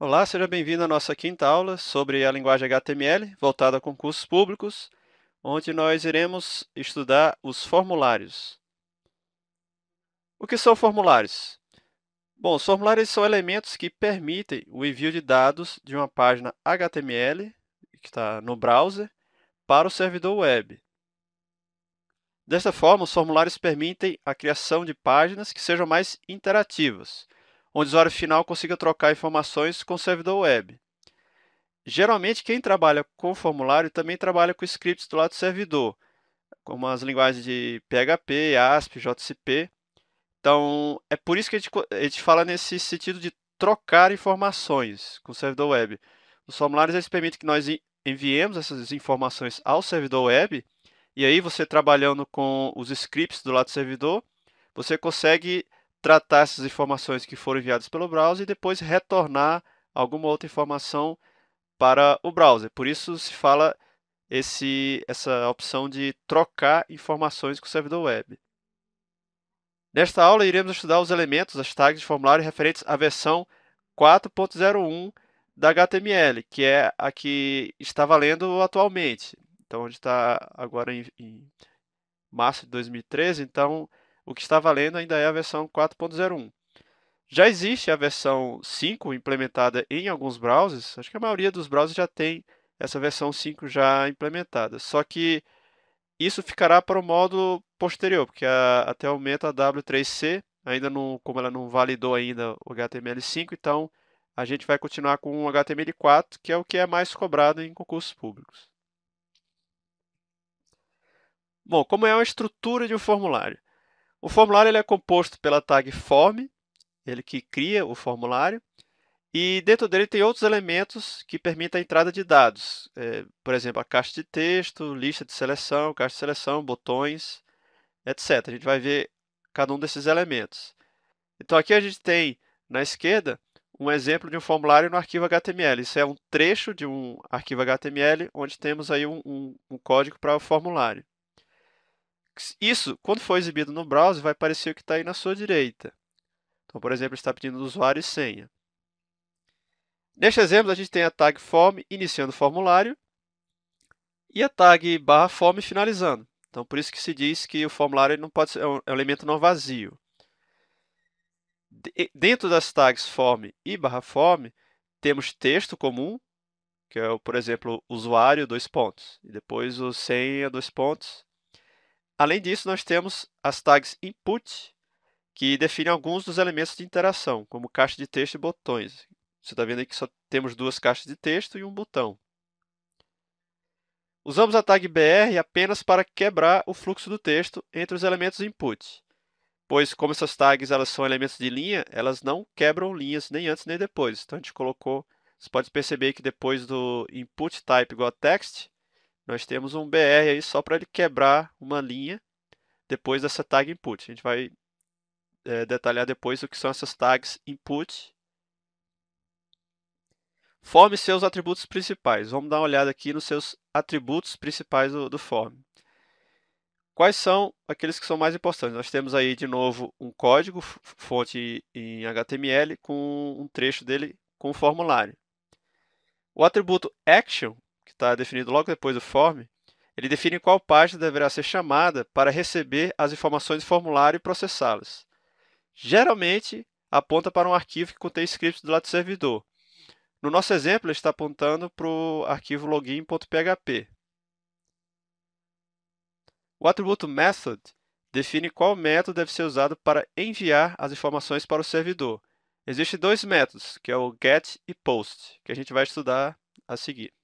Olá, seja bem-vindo à nossa quinta aula sobre a linguagem HTML, voltada a concursos públicos, onde nós iremos estudar os formulários. O que são formulários? Bom, os formulários são elementos que permitem o envio de dados de uma página HTML, que está no browser, para o servidor web. Desta forma, os formulários permitem a criação de páginas que sejam mais interativas, onde o usuário final consiga trocar informações com o servidor web. Geralmente, quem trabalha com formulário também trabalha com scripts do lado do servidor, como as linguagens de PHP, ASP, JCP. Então, é por isso que a gente fala nesse sentido de trocar informações com o servidor web. Os formulários eles permitem que nós enviemos essas informações ao servidor web, e aí você trabalhando com os scripts do lado do servidor, você consegue tratar essas informações que foram enviadas pelo browser e depois retornar alguma outra informação para o browser. Por isso se fala essa opção de trocar informações com o servidor web. Nesta aula, iremos estudar os elementos, as tags de formulário referentes à versão 4.01 da HTML, que é a que está valendo atualmente. Então, a gente está agora em março de 2013, então o que está valendo ainda é a versão 4.01. Já existe a versão 5 implementada em alguns browsers, acho que a maioria dos browsers já tem essa versão 5 já implementada, só que isso ficará para o módulo posterior, porque até o momento a W3C, ainda não, como ela não validou ainda o HTML5, então a gente vai continuar com o HTML4, que é o que é mais cobrado em concursos públicos. Bom, como é a estrutura de um formulário? O formulário ele é composto pela tag form, ele que cria o formulário, e dentro dele tem outros elementos que permitem a entrada de dados. Por exemplo, a caixa de texto, lista de seleção, caixa de seleção, botões, etc. A gente vai ver cada um desses elementos. Então aqui a gente tem na esquerda um exemplo de um formulário no arquivo HTML. Isso é um trecho de um arquivo HTML onde temos aí um código para o formulário. Isso, quando for exibido no browser, vai aparecer o que está aí na sua direita. Então, por exemplo, está pedindo usuário e senha. Neste exemplo, a gente tem a tag form iniciando o formulário e a tag barra form finalizando. Então, por isso que se diz que o formulário não pode ser, é um elemento não vazio. Dentro das tags form e barra form, temos texto comum, que é, por exemplo, usuário, dois pontos, e depois o senha, dois pontos. Além disso, nós temos as tags input, que definem alguns dos elementos de interação, como caixa de texto e botões. Você está vendo aí que só temos duas caixas de texto e um botão. Usamos a tag br apenas para quebrar o fluxo do texto entre os elementos input, pois como essas tags elas são elementos de linha, elas não quebram linhas nem antes nem depois. Então a gente colocou, você pode perceber que depois do input type igual a text, nós temos um br aí só para ele quebrar uma linha depois dessa tag input. A gente vai detalhar depois o que são essas tags input. Forme seus atributos principais. Vamos dar uma olhada aqui nos seus atributos principais do form. Quais são aqueles que são mais importantes? Nós temos aí, de novo, um código, fonte em HTML, com um trecho dele com o formulário. O atributo action, que está definido logo depois do form, ele define qual página deverá ser chamada para receber as informações do formulário e processá-las. Geralmente, aponta para um arquivo que contém scripts do lado do servidor. No nosso exemplo, ele está apontando para o arquivo login.php. O atributo method define qual método deve ser usado para enviar as informações para o servidor. Existem dois métodos, que é o get e post, que a gente vai estudar a seguir.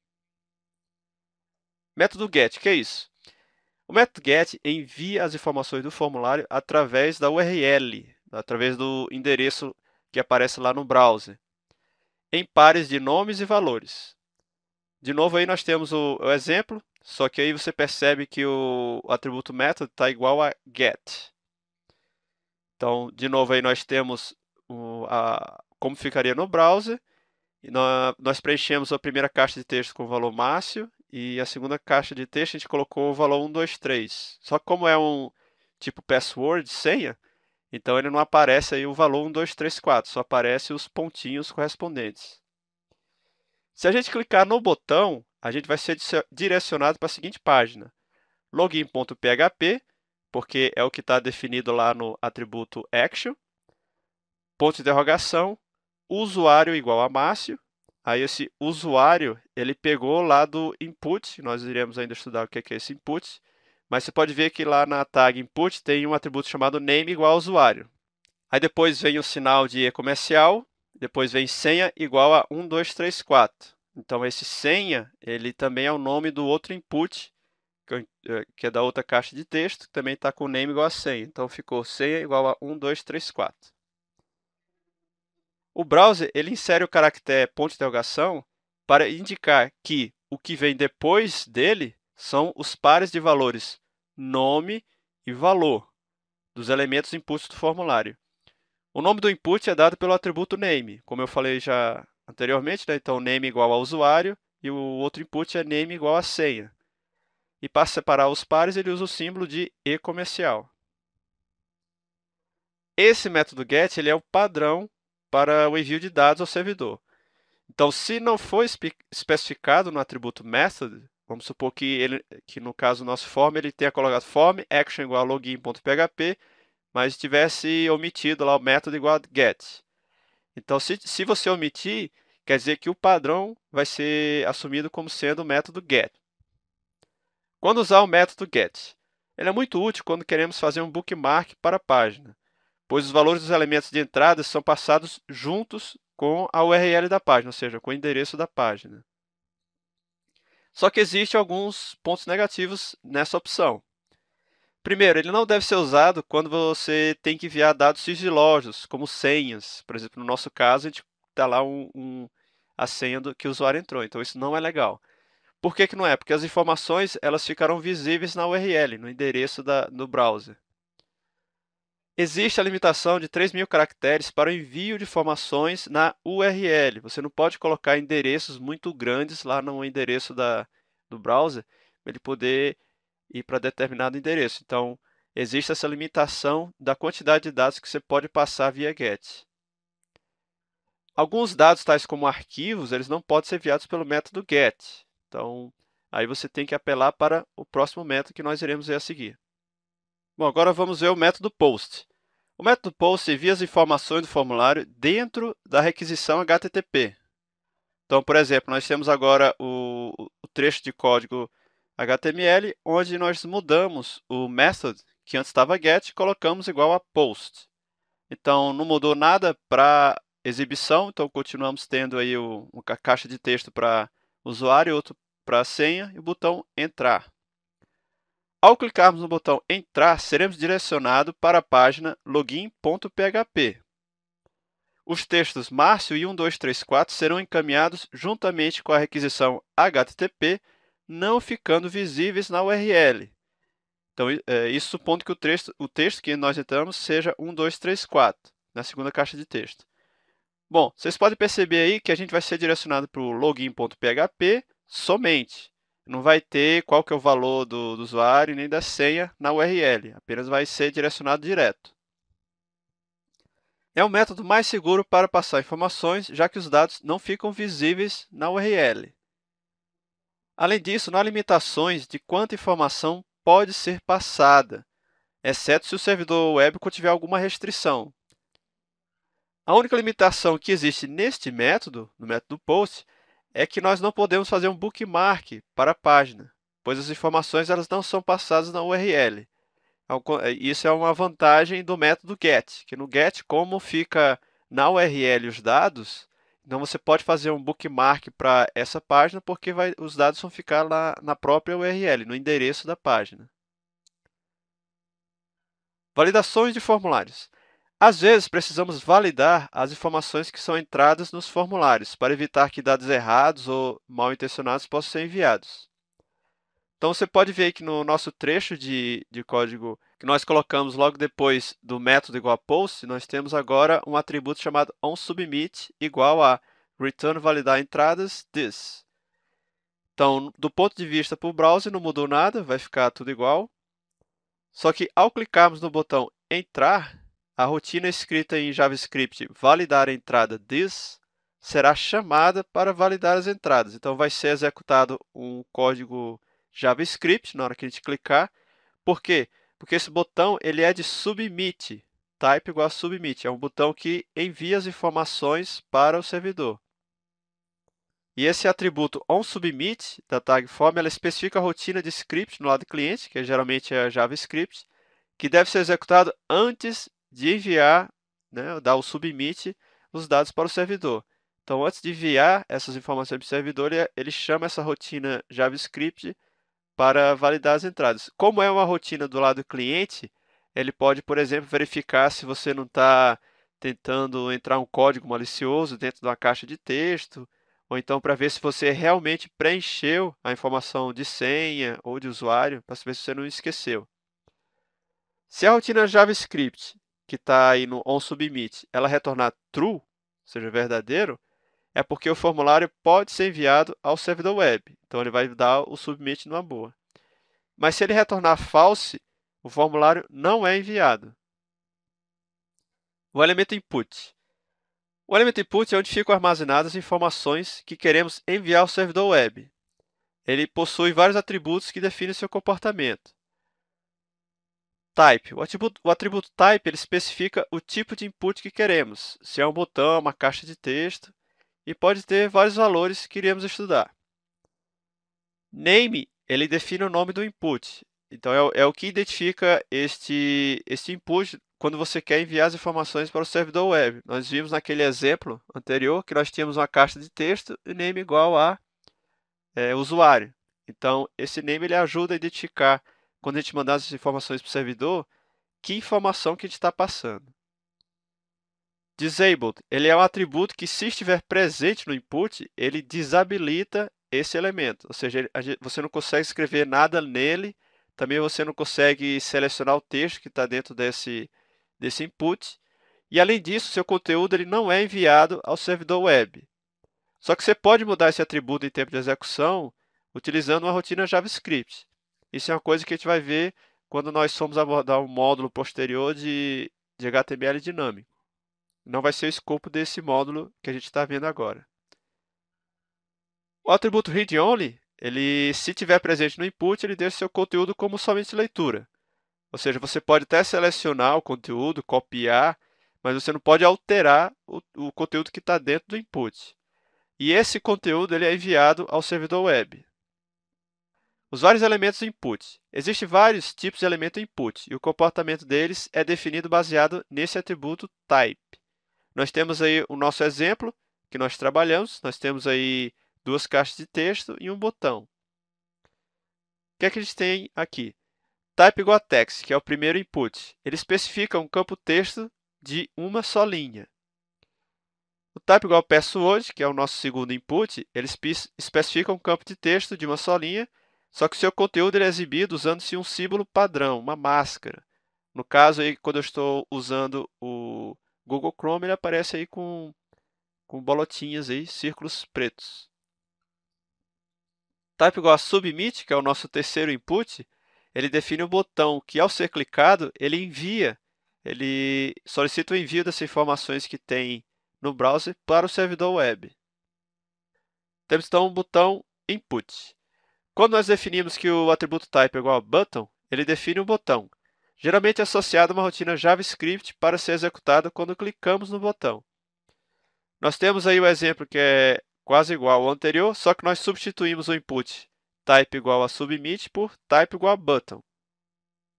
Método get, que é isso? O método get envia as informações do formulário através da URL, através do endereço que aparece lá no browser, em pares de nomes e valores. De novo aí nós temos o exemplo, só que aí você percebe que o atributo method está igual a get. Então, de novo aí nós temos como ficaria no browser. E nós preenchemos a primeira caixa de texto com o valor Márcio e a segunda caixa de texto a gente colocou o valor 123. Só que como é um tipo password, senha, então ele não aparece aí o valor 1234, só aparece os pontinhos correspondentes. Se a gente clicar no botão, a gente vai ser direcionado para a seguinte página: login.php, porque é o que está definido lá no atributo action, ponto de interrogação, usuário igual a Márcio. Aí esse usuário, ele pegou lá do input, nós iremos ainda estudar o que é esse input, mas você pode ver que lá na tag input tem um atributo chamado name igual a usuário. Aí depois vem o sinal de e-comercial, depois vem senha igual a 1234. Então esse senha, ele também é o nome do outro input, que é da outra caixa de texto, que também está com o name igual a senha. Então ficou senha igual a 1234. O browser ele insere o caractere ponto de interrogação para indicar que o que vem depois dele são os pares de valores nome e valor dos elementos inputs do formulário. O nome do input é dado pelo atributo name, como eu falei já anteriormente, né? Então name igual a usuário e o outro input é name igual a senha. E para separar os pares ele usa o símbolo de e-comercial. Esse método get ele é o padrão para o envio de dados ao servidor. Então, se não for especificado no atributo method, vamos supor que no caso do nosso form ele tenha colocado form action igual a login.php, mas tivesse omitido lá o método igual a get. Então, se você omitir, quer dizer que o padrão vai ser assumido como sendo o método get. Quando usar o método get? Ele é muito útil quando queremos fazer um bookmark para a página, pois os valores dos elementos de entrada são passados juntos com a URL da página, ou seja, com o endereço da página. Só que existem alguns pontos negativos nessa opção. Primeiro, ele não deve ser usado quando você tem que enviar dados sigilosos, como senhas. Por exemplo, no nosso caso, a gente dá lá a senha que o usuário entrou, então isso não é legal. Por que não é? Porque as informações elas ficarão visíveis na URL, no endereço do browser. Existe a limitação de 3.000 caracteres para o envio de informações na URL. Você não pode colocar endereços muito grandes lá no endereço do browser para ele poder ir para determinado endereço. Então, existe essa limitação da quantidade de dados que você pode passar via GET. Alguns dados, tais como arquivos, eles não podem ser enviados pelo método GET. Então, aí você tem que apelar para o próximo método que nós iremos ver a seguir. Bom, agora vamos ver o método POST. O método POST envia as informações do formulário dentro da requisição HTTP. Então, por exemplo, nós temos agora o trecho de código HTML, onde nós mudamos o method, que antes estava get, e colocamos igual a post. Então, não mudou nada para exibição, então continuamos tendo aí uma caixa de texto para usuário, outro para senha e o botão entrar. Ao clicarmos no botão entrar, seremos direcionados para a página login.php. Os textos Márcio e 1234 serão encaminhados juntamente com a requisição HTTP, não ficando visíveis na URL. Então, isso supondo que o texto que nós entramos seja 1234, na segunda caixa de texto. Bom, vocês podem perceber aí que a gente vai ser direcionado para o login.php somente. Não vai ter qual que é o valor do usuário nem da senha na URL, apenas vai ser direcionado direto. É o método mais seguro para passar informações, já que os dados não ficam visíveis na URL. Além disso, não há limitações de quanta informação pode ser passada, exceto se o servidor web tiver alguma restrição. A única limitação que existe neste método, no método POST, é que nós não podemos fazer um bookmark para a página, pois as informações elas não são passadas na URL. Isso é uma vantagem do método GET, que no GET, como fica na URL os dados, então você pode fazer um bookmark para essa página, porque os dados vão ficar lá na própria URL, no endereço da página. Validações de formulários. Às vezes, precisamos validar as informações que são entradas nos formulários, para evitar que dados errados ou mal intencionados possam ser enviados. Então, você pode ver que no nosso trecho de código que nós colocamos logo depois do método igual a post, nós temos agora um atributo chamado onSubmit igual a return validar entradas this. Então, do ponto de vista para o browser, não mudou nada, vai ficar tudo igual. Só que ao clicarmos no botão entrar, a rotina escrita em JavaScript validar a entrada this será chamada para validar as entradas. Então, vai ser executado um código JavaScript na hora que a gente clicar. Por quê? Porque esse botão ele é de submit, type igual a submit, é um botão que envia as informações para o servidor. E esse atributo onSubmit da tag form, ela especifica a rotina de script no lado do cliente, que geralmente é JavaScript, que deve ser executado antes de enviar, né, dar o submit, os dados para o servidor. Então, antes de enviar essas informações para o servidor, ele chama essa rotina JavaScript para validar as entradas. Como é uma rotina do lado do cliente, ele pode, por exemplo, verificar se você não está tentando entrar um código malicioso dentro de uma caixa de texto, ou então para ver se você realmente preencheu a informação de senha ou de usuário, para saber se você não esqueceu. Se a rotina JavaScript, que está aí no onSubmit, ela retornar true, ou seja, verdadeiro, é porque o formulário pode ser enviado ao servidor web. Então, ele vai dar o submit numa boa. Mas se ele retornar false, o formulário não é enviado. O elemento input. O elemento input é onde ficam armazenadas as informações que queremos enviar ao servidor web. Ele possui vários atributos que definem seu comportamento. Type. O atributo type ele especifica o tipo de input que queremos, se é um botão, uma caixa de texto, e pode ter vários valores que iremos estudar. Name, ele define o nome do input. Então, é o que identifica este input quando você quer enviar as informações para o servidor web. Nós vimos naquele exemplo anterior que nós tínhamos uma caixa de texto e name igual a usuário. Então, esse name ele ajuda a identificar, quando a gente mandar as informações para o servidor, que informação que a gente está passando. Disabled, ele é um atributo que, se estiver presente no input, ele desabilita esse elemento. Ou seja, você não consegue escrever nada nele, também você não consegue selecionar o texto que está dentro desse input. E, além disso, seu conteúdo ele não é enviado ao servidor web. Só que você pode mudar esse atributo em tempo de execução utilizando uma rotina JavaScript. Isso é uma coisa que a gente vai ver quando nós formos abordar um módulo posterior de HTML dinâmico. Não vai ser o escopo desse módulo que a gente está vendo agora. O atributo read-only, se estiver presente no input, ele deixa seu conteúdo como somente leitura. Ou seja, você pode até selecionar o conteúdo, copiar, mas você não pode alterar o conteúdo que está dentro do input. E esse conteúdo ele é enviado ao servidor web. Os vários elementos input. Existem vários tipos de elemento input, e o comportamento deles é definido baseado nesse atributo type. Nós temos aí o nosso exemplo que nós trabalhamos. Nós temos aí duas caixas de texto e um botão. O que é que a gente tem aqui? Type igual a text, que é o primeiro input. Ele especifica um campo texto de uma só linha. O type igual a password, que é o nosso segundo input, ele especifica um campo de texto de uma só linha, só que o seu conteúdo ele é exibido usando-se um símbolo padrão, uma máscara. No caso, aí, quando eu estou usando o Google Chrome, ele aparece aí com bolotinhas aí, círculos pretos. Type igual a submit, que é o nosso terceiro input, ele define um botão que, ao ser clicado, ele solicita o envio dessas informações que tem no browser para o servidor web. Temos então um botão input. Quando nós definimos que o atributo type é igual a button, ele define um botão, geralmente associado a uma rotina JavaScript para ser executada quando clicamos no botão. Nós temos aí o exemplo que é quase igual ao anterior, só que nós substituímos o input type igual a submit por type igual a button.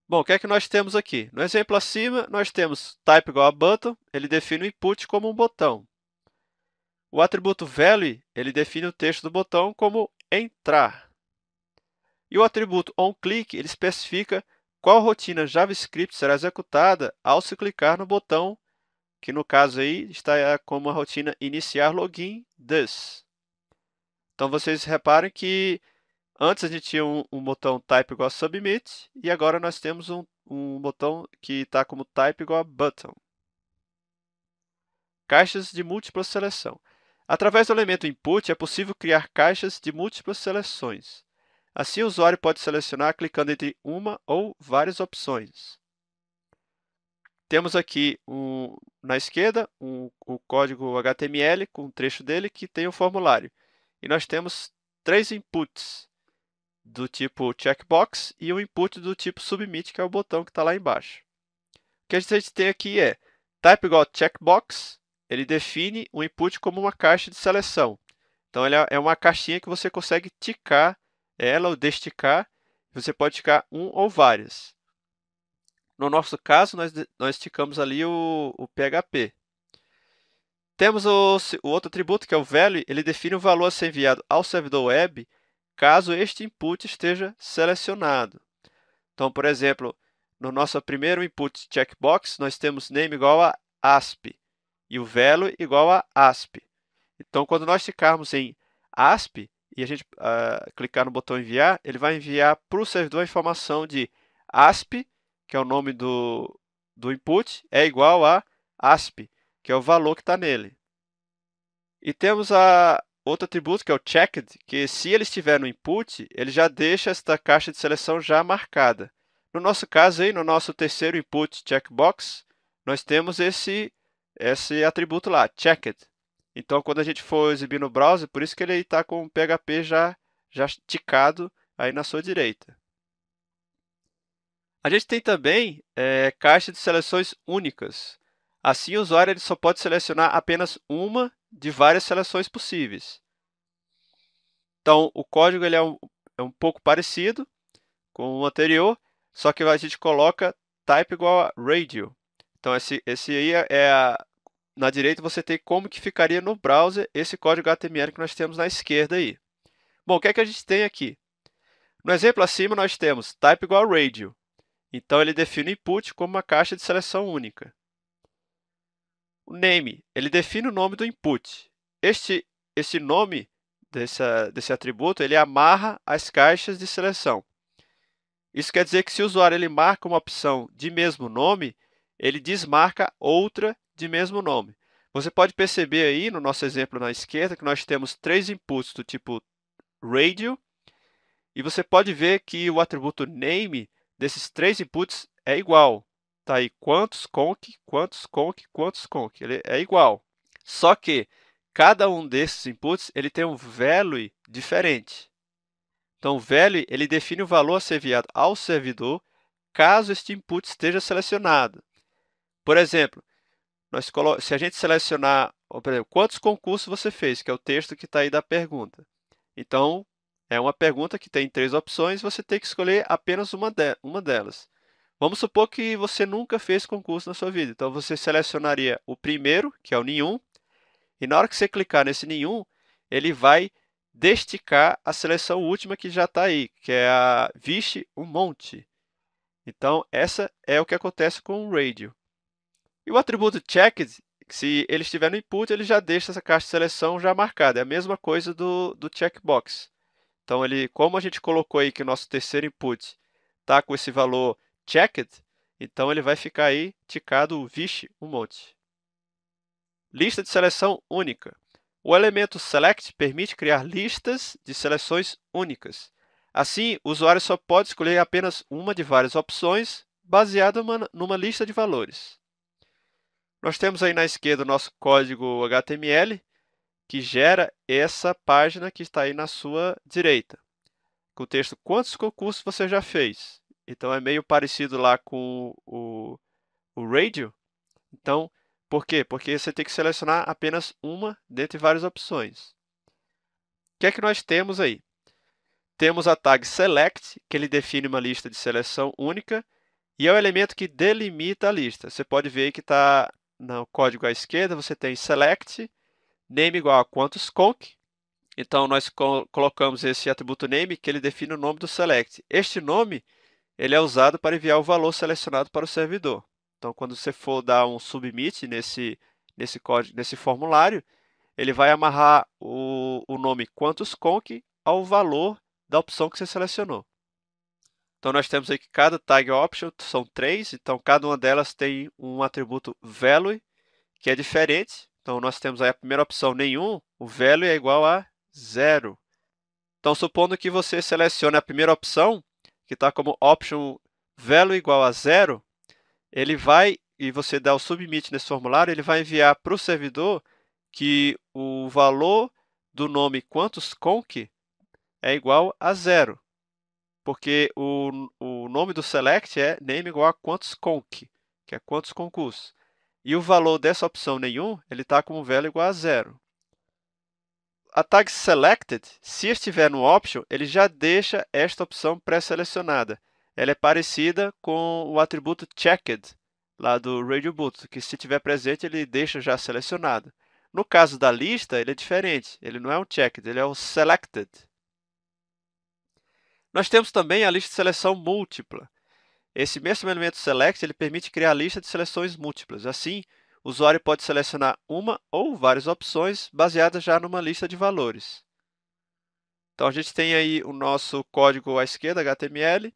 Bom, o que é que nós temos aqui? No exemplo acima, nós temos type igual a button, ele define o input como um botão. O atributo value, ele define o texto do botão como entrar. E o atributo onClick, ele especifica qual rotina JavaScript será executada ao se clicar no botão, que no caso aí está como a rotina iniciar login this. Então vocês reparem que antes a gente tinha um botão type igual a submit e agora nós temos um botão que está como type igual a button. Caixas de múltipla seleção. Através do elemento input é possível criar caixas de múltiplas seleções. Assim, o usuário pode selecionar clicando entre uma ou várias opções. Temos aqui na esquerda o código HTML com um trecho dele que tem o formulário. E nós temos 3 inputs do tipo checkbox e um input do tipo submit, que é o botão que está lá embaixo. O que a gente tem aqui é type igual checkbox, ele define o input como uma caixa de seleção. Então, ele é uma caixinha que você consegue ticar ela ou desticar. Você pode ticar um ou várias. No nosso caso, nós ticamos ali o PHP. Temos o outro atributo, que é o value. Ele define o valor a ser enviado ao servidor web caso este input esteja selecionado. Então, por exemplo, no nosso primeiro input checkbox, nós temos name igual a ASP e o value igual a ASP. Então, quando nós clicarmos em ASP e a gente clicar no botão enviar, ele vai enviar para o servidor a informação de ASP, que é o nome do input, é igual a ASP, que é o valor que está nele. E temos outro atributo, que é o checked, que se ele estiver no input, ele já deixa esta caixa de seleção já marcada. No nosso caso, aí, no nosso terceiro input checkbox, nós temos esse atributo lá, checked. Então, quando a gente for exibir no browser, por isso que ele está com o PHP já ticado aí na sua direita. A gente tem também caixa de seleções únicas. Assim, o usuário ele só pode selecionar apenas uma de várias seleções possíveis. Então, o código ele é um pouco parecido com o anterior, só que a gente coloca type igual a radio. Então, esse aí na direita você tem como que ficaria no browser esse código HTML que nós temos na esquerda aí. Bom, o que é que a gente tem aqui? No exemplo acima nós temos type igual a radio. Então, ele define o input como uma caixa de seleção única. O name, ele define o nome do input. Esse nome desse atributo, ele amarra as caixas de seleção. Isso quer dizer que se o usuário ele marca uma opção de mesmo nome, ele desmarca outra de mesmo nome. Você pode perceber aí no nosso exemplo na esquerda que nós temos 3 inputs do tipo radio, e você pode ver que o atributo name desses 3 inputs é igual. Tá aí quantos conc, ele é igual. Só que cada um desses inputs ele tem um value diferente. Então, o value ele define o valor a ser enviado ao servidor caso este input esteja selecionado. Por exemplo, se a gente selecionar, por exemplo, quantos concursos você fez, que é o texto que está aí da pergunta. Então, é uma pergunta que tem 3 opções, você tem que escolher apenas uma delas. Vamos supor que você nunca fez concurso na sua vida. Então, você selecionaria o primeiro, que é o nenhum, e na hora que você clicar nesse nenhum, ele vai desticar a seleção última que já está aí, que é a vixe, um monte. Então, essa é o que acontece com o radio. E o atributo checked, se ele estiver no input, ele já deixa essa caixa de seleção já marcada. É a mesma coisa do checkbox. Então, como a gente colocou aí que o nosso terceiro input está com esse valor checked, então ele vai ficar aí ticado o vixe, um monte. Lista de seleção única. O elemento select permite criar listas de seleções únicas. Assim, o usuário só pode escolher apenas uma de várias opções, baseada numa lista de valores. Nós temos aí na esquerda o nosso código HTML, que gera essa página que está aí na sua direita, com o texto quantos concursos você já fez. Então, é meio parecido lá com o radio. Então, por quê? Porque você tem que selecionar apenas uma dentre várias opções. O que é que nós temos aí? Temos a tag select, que ele define uma lista de seleção única, e é o elemento que delimita a lista. Você pode ver que está no código à esquerda, você tem select, name igual a quantos conc. Então, nós colocamos esse atributo name, que ele define o nome do select. Este nome ele é usado para enviar o valor selecionado para o servidor. Então, quando você for dar um submit nesse formulário, ele vai amarrar o nome quantos conc ao valor da opção que você selecionou. Então, nós temos aí que cada tag option são 3, então cada uma delas tem um atributo value, que é diferente. Então, nós temos aí a primeira opção, nenhum, o value é igual a 0. Então, supondo que você selecione a primeira opção, que está como option value igual a 0, ele vai e você dá o submit nesse formulário, ele vai enviar para o servidor que o valor do nome quantos_conc é igual a 0, porque o nome do select é name igual a quantos_conc, que é quantos concursos. E o valor dessa opção nenhum, ele está como value igual a 0. A tag selected, se estiver no option, ele já deixa esta opção pré-selecionada. Ela é parecida com o atributo checked, lá do RadioBoot, que se estiver presente, ele deixa já selecionado. No caso da lista, ele é diferente. Ele não é um checked, ele é o selected. Nós temos também a lista de seleção múltipla. Esse mesmo elemento select ele permite criar a lista de seleções múltiplas. Assim, o usuário pode selecionar uma ou várias opções baseadas já numa lista de valores. Então, a gente tem aí o nosso código à esquerda, HTML,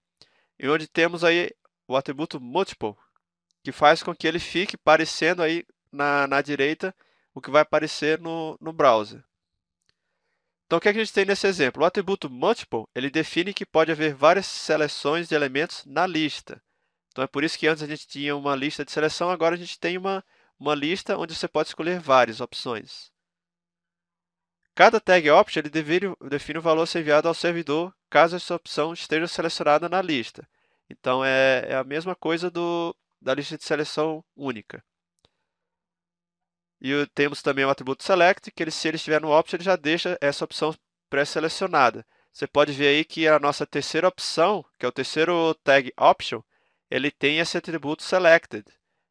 e onde temos aí o atributo multiple, que faz com que ele fique parecendo aí na direita o que vai aparecer no browser. Então, o que é que a gente tem nesse exemplo? O atributo multiple, ele define que pode haver várias seleções de elementos na lista. Então, é por isso que antes a gente tinha uma lista de seleção, agora a gente tem uma lista onde você pode escolher várias opções. Cada tag option ele define o valor a ser enviado ao servidor, caso essa opção esteja selecionada na lista. Então, é a mesma coisa da lista de seleção única. E temos também o atributo select, que se ele estiver no option, ele já deixa essa opção pré-selecionada. Você pode ver aí que a nossa terceira opção, que é o terceiro tag option, ele tem esse atributo selected,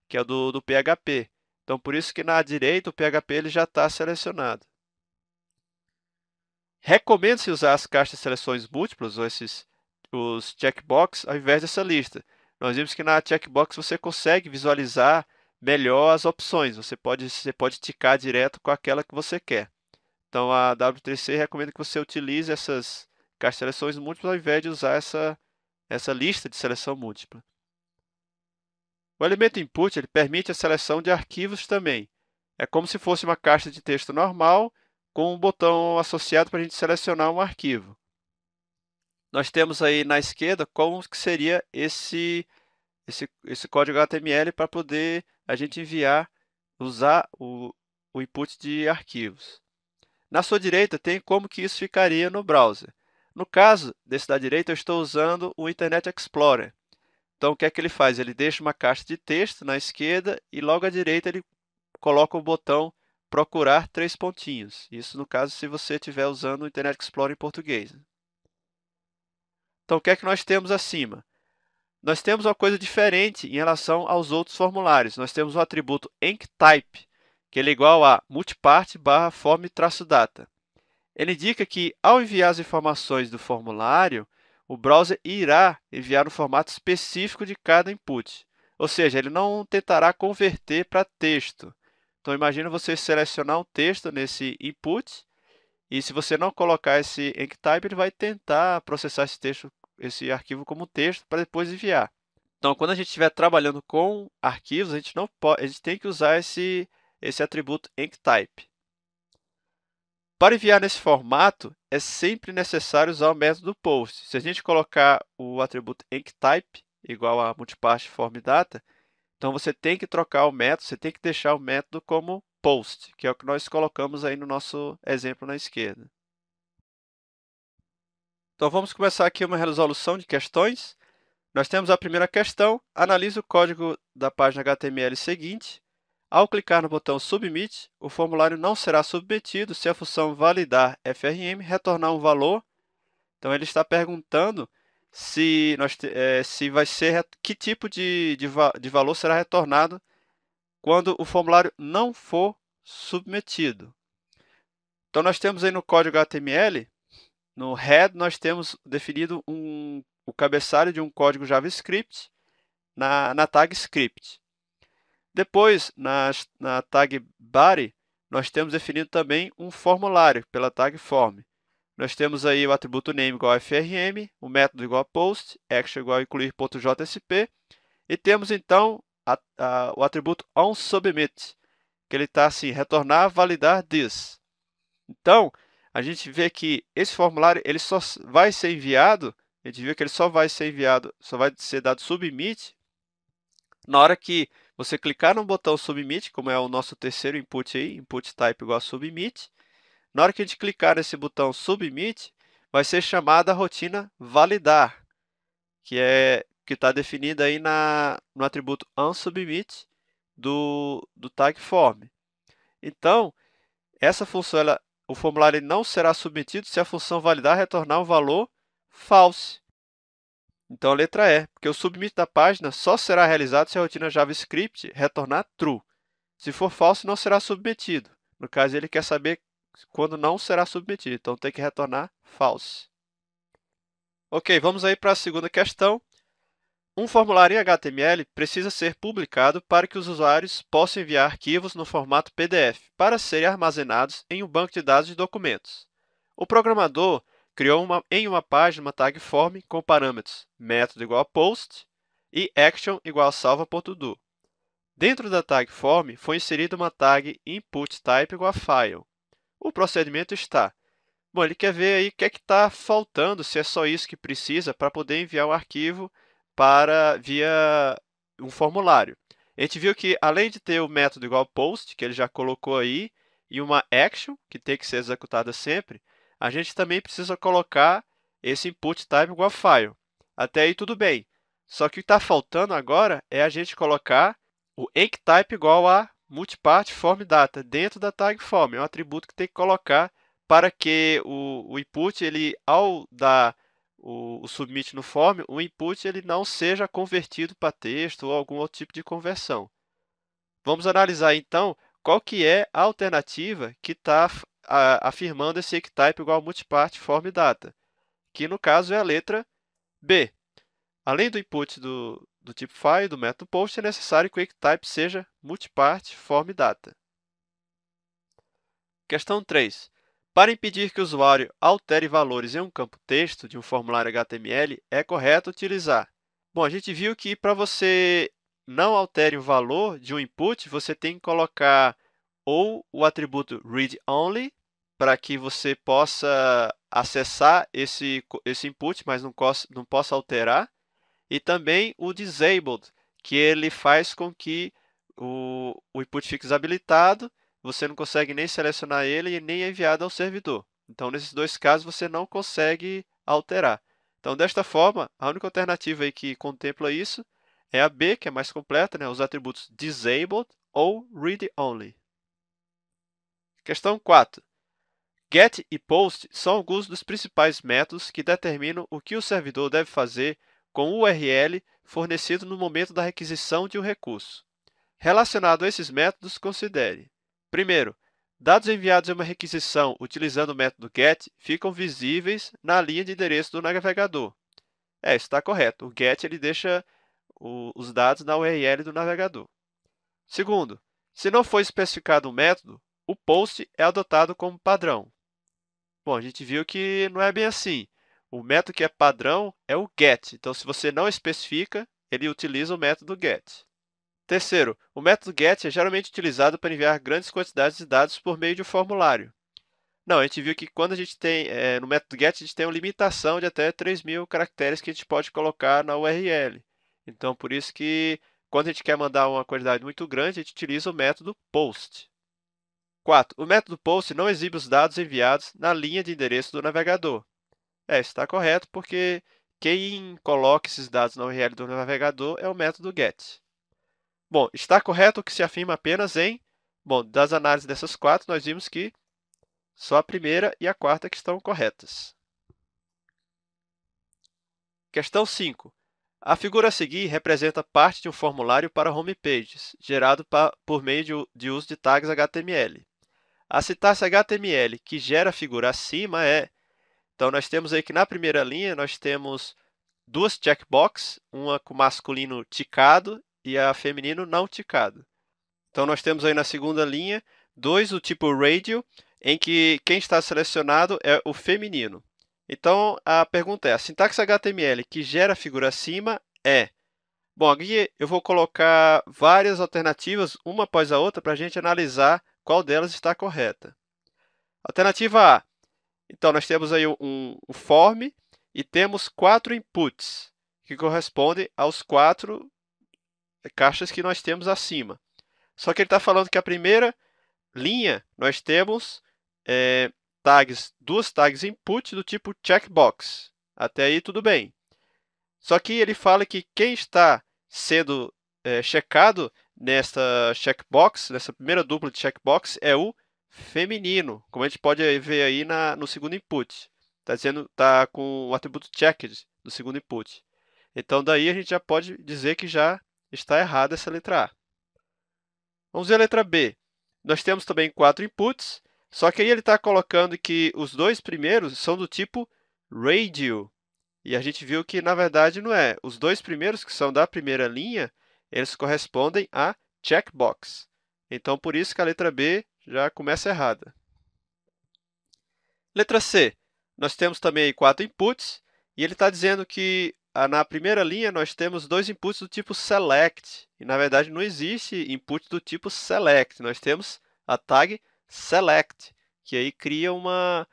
que é o do PHP. Então, por isso que na direita o PHP ele já está selecionado. Recomenda-se usar as caixas de seleções múltiplas, ou os checkbox, ao invés dessa lista. Nós vimos que na checkbox você consegue visualizar melhor as opções. Você pode ticar direto com aquela que você quer. Então, a W3C recomenda que você utilize essas caixas de seleções múltiplas ao invés de usar essa lista de seleção múltipla. O elemento input ele permite a seleção de arquivos também. É como se fosse uma caixa de texto normal com um botão associado para a gente selecionar um arquivo. Nós temos aí na esquerda como que seria esse código HTML para poder a gente usar o input de arquivos. Na sua direita tem como que isso ficaria no browser. No caso desse da direita, eu estou usando o Internet Explorer. Então, o que é que ele faz? Ele deixa uma caixa de texto na esquerda e logo à direita ele coloca o botão procurar 3 pontinhos. Isso no caso se você estiver usando o Internet Explorer em português. Então, o que é que nós temos acima? Nós temos uma coisa diferente em relação aos outros formulários. Nós temos o atributo enctype, que ele é igual a multipart/form-data. Ele indica que, ao enviar as informações do formulário, o browser irá enviar no formato específico de cada input. Ou seja, ele não tentará converter para texto. Então, imagina você selecionar um texto nesse input, e se você não colocar esse enctype, ele vai tentar processar esse arquivo como texto para depois enviar. Então, quando a gente estiver trabalhando com arquivos, a gente tem que usar esse atributo enctype. Para enviar nesse formato, é sempre necessário usar o método post. Se a gente colocar o atributo enctype igual a multipart/form-data, então você tem que trocar o método, você tem que deixar o método como post, que é o que nós colocamos aí no nosso exemplo na esquerda. Então, vamos começar aqui uma resolução de questões. Nós temos a primeira questão. Analise o código da página HTML seguinte. Ao clicar no botão Submit, o formulário não será submetido se a função validar frm retornar um valor. Então, ele está perguntando se vai ser que tipo de valor será retornado quando o formulário não for submetido. Então, nós temos aí no código HTML, no head, nós temos definido o cabeçalho de um código JavaScript na tag script. Depois, na tag body, nós temos definido também um formulário pela tag form. Nós temos aí o atributo name igual a frm, o método igual a post, action igual a incluir.jsp, e temos então o atributo onSubmit, que ele está assim, retornar, validar this. Então, a gente vê que esse formulário ele só vai ser enviado, a gente viu que ele só vai ser enviado, só vai ser dado submit na hora que você clicar no botão Submit, como é o nosso terceiro input aí, input type igual a Submit. Na hora que a gente clicar nesse botão Submit, vai ser chamada a rotina validar, que está definida aí no atributo onSubmit do tag form. Então, essa função, o formulário não será submetido se a função validar retornar um valor false. Então, a letra E, porque o submit da página só será realizado se a rotina JavaScript retornar true. Se for false, não será submetido. No caso, ele quer saber quando não será submetido, então tem que retornar false. Ok, vamos aí para a segunda questão. Um formulário em HTML precisa ser publicado para que os usuários possam enviar arquivos no formato PDF para serem armazenados em um banco de dados de documentos. O programador criou em uma página uma tag form com parâmetros método igual a post e action igual a salva.do. Dentro da tag form foi inserida uma tag input type igual a file. O procedimento está. Bom, ele quer ver aí o que é que está faltando, se é só isso que precisa para poder enviar um arquivo via um formulário. A gente viu que, além de ter o método igual post, que ele já colocou aí, e uma action, que tem que ser executada sempre, a gente também precisa colocar esse input type igual a file. Até aí tudo bem. Só que o que está faltando agora é a gente colocar o enctype igual a multipart form data dentro da tag form. É um atributo que tem que colocar para que o input, ao dar o submit no form, o input ele não seja convertido para texto ou algum outro tipo de conversão. Vamos analisar então qual que é a alternativa que está afirmando esse enctype igual a multipart form data, que no caso é a letra B. Além do input do tipo file, do método post, é necessário que o enctype seja multipart form data. Questão 3. Para impedir que o usuário altere valores em um campo texto de um formulário HTML, é correto utilizar. Bom, a gente viu que para você não altere o valor de um input, você tem que colocar ou o atributo read-only, para que você possa acessar esse input, mas não possa alterar, e também o disabled, que ele faz com que o input fique desabilitado, você não consegue nem selecionar ele e nem é enviado ao servidor. Então, nesses dois casos, você não consegue alterar. Então, desta forma, a única alternativa aí que contempla isso é a B, que é mais completa, né? Os atributos disabled ou read-only. Questão 4. Get e post são alguns dos principais métodos que determinam o que o servidor deve fazer com o URL fornecido no momento da requisição de um recurso. Relacionado a esses métodos, considere. Primeiro, dados enviados em uma requisição utilizando o método get ficam visíveis na linha de endereço do navegador. Isso está correto. O get ele deixa os dados na URL do navegador. Segundo, se não for especificado um método, o post é adotado como padrão. Bom, a gente viu que não é bem assim. O método que é padrão é o get. Então, se você não especifica, ele utiliza o método get. Terceiro, o método get é geralmente utilizado para enviar grandes quantidades de dados por meio de um formulário. Não, a gente viu que quando a gente tem, no método get, a gente tem uma limitação de até 3.000 caracteres que a gente pode colocar na URL. Então, por isso que quando a gente quer mandar uma quantidade muito grande, a gente utiliza o método post. 4. O método post não exibe os dados enviados na linha de endereço do navegador. Está correto, porque quem coloca esses dados na URL do navegador é o método get. Bom, está correto o que se afirma apenas em... Bom, das análises dessas quatro, nós vimos que só a primeira e a quarta que estão corretas. Questão 5. A figura a seguir representa parte de um formulário para homepages, gerado por meio de uso de tags HTML. A sintaxe HTML que gera a figura acima é... Então, nós temos aí que na primeira linha, nós temos duas checkboxes, uma com masculino ticado e a feminino não ticado. Então, nós temos aí na segunda linha, dois do tipo radio, em que quem está selecionado é o feminino. Então, a pergunta é, a sintaxe HTML que gera a figura acima é... Bom, aqui eu vou colocar várias alternativas, uma após a outra, para a gente analisar qual delas está correta. Alternativa A. Então, nós temos aí um form e temos 4 inputs, que correspondem aos 4 caixas que nós temos acima. Só que ele está falando que a primeira linha nós temos duas tags input do tipo checkbox. Até aí tudo bem. Só que ele fala que quem está sendo checado nessa checkbox, nessa primeira dupla de checkbox, é o feminino, como a gente pode ver aí no segundo input. Tá com o atributo checked do segundo input. Então daí a gente já pode dizer que já está errada essa letra A. Vamos ver a letra B. Nós temos também 4 inputs, só que aí ele está colocando que os dois primeiros são do tipo radio. E a gente viu que, na verdade, não é. Os dois primeiros, que são da primeira linha, eles correspondem a checkbox. Então, por isso que a letra B já começa errada. Letra C. Nós temos também 4 inputs, e ele está dizendo que na primeira linha nós temos 2 inputs do tipo select. E, na verdade, não existe input do tipo select. Nós temos a tag select, que aí cria uma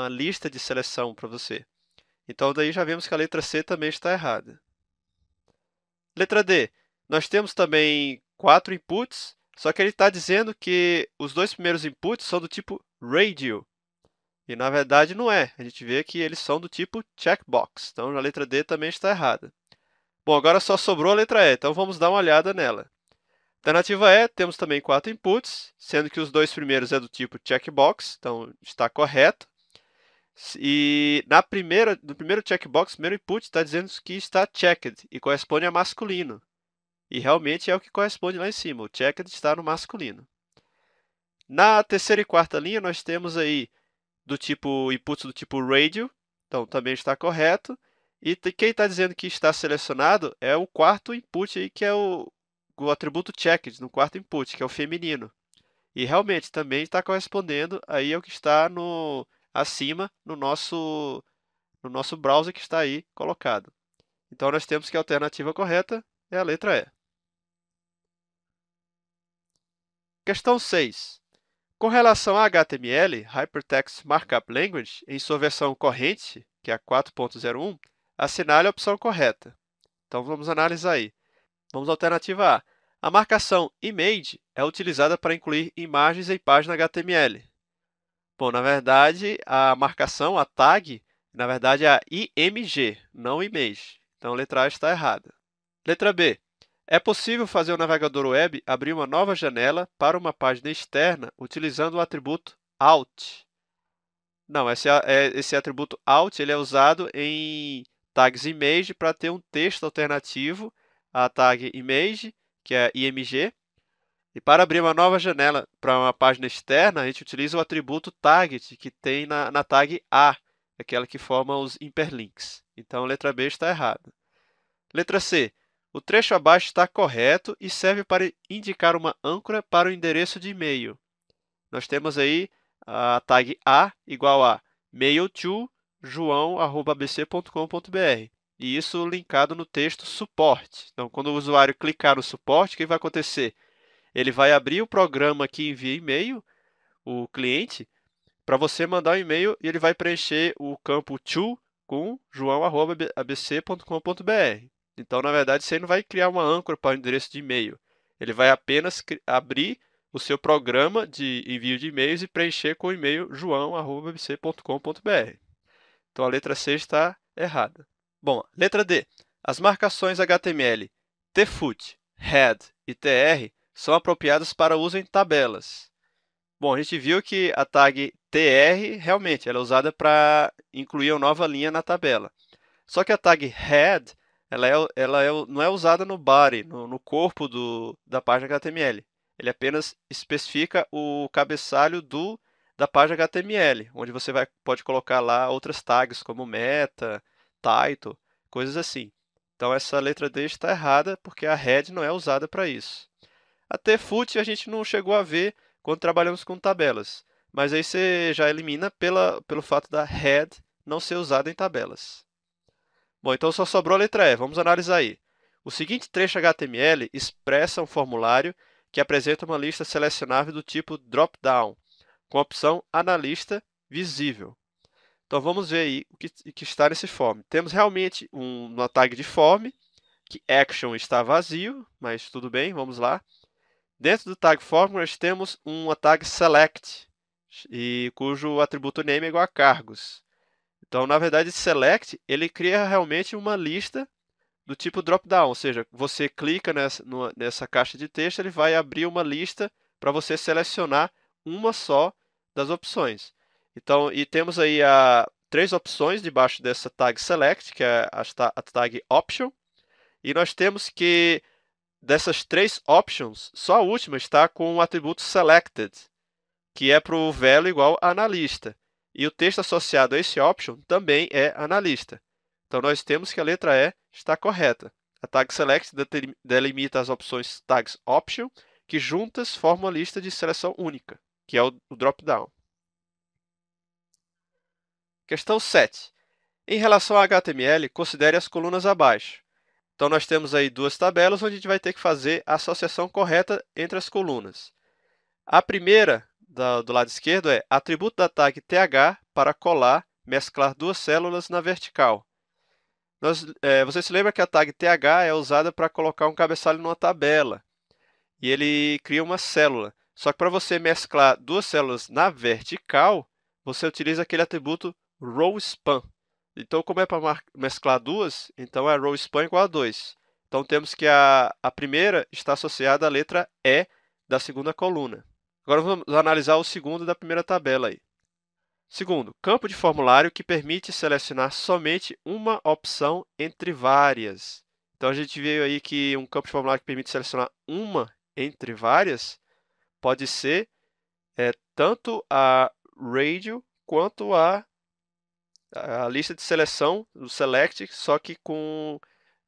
lista de seleção para você. Então, daí já vemos que a letra C também está errada. Letra D. Nós temos também 4 inputs, só que ele está dizendo que os dois primeiros inputs são do tipo radio. E, na verdade, não é. A gente vê que eles são do tipo checkbox. Então, a letra D também está errada. Bom, agora só sobrou a letra E, então vamos dar uma olhada nela. Alternativa E, temos também 4 inputs, sendo que os dois primeiros é do tipo checkbox, então está correto. E no primeiro checkbox, primeiro input, está dizendo que está checked e corresponde a masculino. E realmente é o que corresponde lá em cima, o checked está no masculino. Na terceira e quarta linha, nós temos aí inputs do tipo radio, então também está correto. E quem está dizendo que está selecionado é o quarto input, aí, que é o atributo checked, no quarto input, que é o feminino. E realmente também está correspondendo aí ao que está acima no nosso browser que está aí colocado. Então, nós temos que a alternativa correta é a letra E. Questão 6. Com relação a HTML, Hypertext Markup Language, em sua versão corrente, que é a 4.01, assinale a opção correta. Então, vamos analisar aí. Vamos à alternativa A. A marcação image é utilizada para incluir imagens em página HTML. Bom, na verdade, a marcação, a tag, na verdade é a img, não image. Então, a letra A está errada. Letra B. É possível fazer o navegador web abrir uma nova janela para uma página externa utilizando o atributo alt. Não, esse atributo alt ele é usado em tags image para ter um texto alternativo à tag image, que é img. E para abrir uma nova janela para uma página externa, a gente utiliza o atributo target que tem na tag A, aquela que forma os hiperlinks. Então, a letra B está errada. Letra C. O trecho abaixo está correto e serve para indicar uma âncora para o endereço de e-mail. Nós temos aí a tag A igual a mail to joão@abc.com.br. E isso linkado no texto suporte. Então, quando o usuário clicar no suporte, o que vai acontecer? Ele vai abrir o programa que envia e-mail, o cliente, para você mandar um e-mail e ele vai preencher o campo to com joão@abc.com.br. Então, na verdade, você não vai criar uma âncora para o endereço de e-mail. Ele vai apenas abrir o seu programa de envio de e-mails e preencher com o e-mail joão@abc.com.br. Então, a letra C está errada. Bom, letra D. As marcações HTML tfoot, head e tr são apropriadas para uso em tabelas. Bom, a gente viu que a tag tr realmente ela é usada para incluir uma nova linha na tabela. Só que a tag head não é usada no body, no corpo da página HTML. Ele apenas especifica o cabeçalho da página HTML, onde você pode colocar lá outras tags como meta, title, coisas assim. Então essa letra D está errada porque a head não é usada para isso. A tfoot a gente não chegou a ver quando trabalhamos com tabelas, mas aí você já elimina pelo fato da head não ser usada em tabelas. Bom, então só sobrou a letra E. Vamos analisar aí. O seguinte trecho HTML expressa um formulário que apresenta uma lista selecionável do tipo drop-down, com a opção analista visível. Então vamos ver aí o que está nesse form. Temos realmente uma tag de form, que action está vazio, mas tudo bem, vamos lá. Dentro do tag formula nós temos uma tag select, cujo atributo name é igual a cargos. Então, na verdade, select ele cria realmente uma lista do tipo drop-down, ou seja, você clica nessa caixa de texto, ele vai abrir uma lista para você selecionar uma só das opções. Então, e temos aí três opções debaixo dessa tag select, que é a tag option, e nós temos que dessas três options, só a última está com o atributo selected, que é para o value igual a analista. E o texto associado a esse option também é analista. Então, nós temos que a letra E está correta. A tag select delimita as opções tags option, que juntas formam a lista de seleção única, que é o drop-down. Questão 7. Em relação ao HTML, considere as colunas abaixo. Então, nós temos aí duas tabelas onde a gente vai ter que fazer a associação correta entre as colunas. A primeira, do lado esquerdo, é atributo da tag th para colar, mesclar duas células na vertical. Você se lembra que a tag th é usada para colocar um cabeçalho numa tabela. E ele cria uma célula. Só que para você mesclar duas células na vertical, você utiliza aquele atributo rowSpan. Então, como é para mesclar duas, então é rowSpan igual a 2. Então, temos que a primeira está associada à letra E da segunda coluna. Agora, vamos analisar o segundo da primeira tabela aí. Segundo, campo de formulário que permite selecionar somente uma opção entre várias. Então, a gente viu aí que um campo de formulário que permite selecionar uma entre várias pode ser tanto a radio quanto a lista de seleção, o select, só que com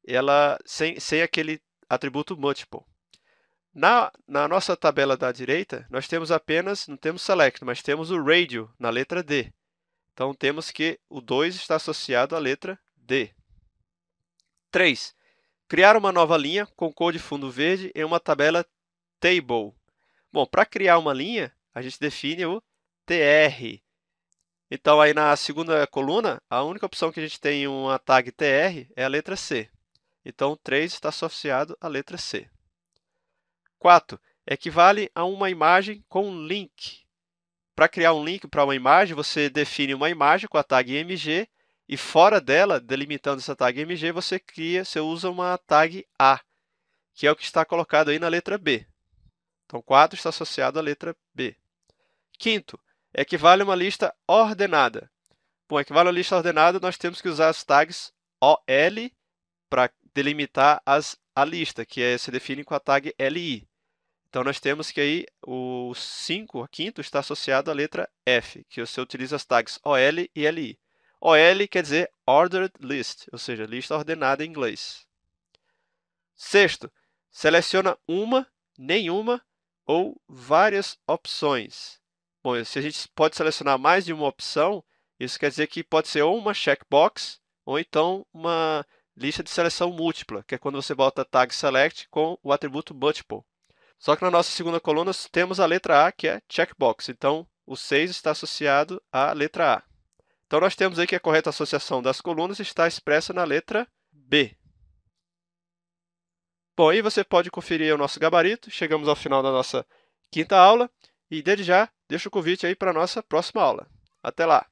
ela sem aquele atributo multiple. Na nossa tabela da direita, nós temos não temos select, mas temos o radio na letra D. Então, temos que o 2 está associado à letra D. 3. Criar uma nova linha com cor de fundo verde em uma tabela table. Bom, para criar uma linha, a gente define o tr. Então, aí na segunda coluna, a única opção que a gente tem em uma tag tr é a letra C. Então, 3 está associado à letra C. 4. Equivale a uma imagem com link. Para criar um link para uma imagem, você define uma imagem com a tag img e fora dela, delimitando essa tag img, você usa uma tag A, que é o que está colocado aí na letra B. Então, 4 está associado à letra B. Quinto, equivale a uma lista ordenada. Bom, equivale a uma lista ordenada, nós temos que usar as tags OL para delimitar a lista, que se define com a tag LI. Então, nós temos que aí o 5, a quinto, está associado à letra F, que você utiliza as tags OL e LI. OL quer dizer Ordered List, ou seja, lista ordenada em inglês. Sexto, seleciona uma, nenhuma ou várias opções. Bom, se a gente pode selecionar mais de uma opção, isso quer dizer que pode ser ou uma checkbox ou então uma lista de seleção múltipla, que é quando você bota a tag select com o atributo multiple. Só que na nossa segunda coluna temos a letra A, que é checkbox. Então, o 6 está associado à letra A. Então, nós temos aí que a correta associação das colunas está expressa na letra B. Bom, aí você pode conferir o nosso gabarito. Chegamos ao final da nossa quinta aula. E, desde já, deixo o convite aí para a nossa próxima aula. Até lá!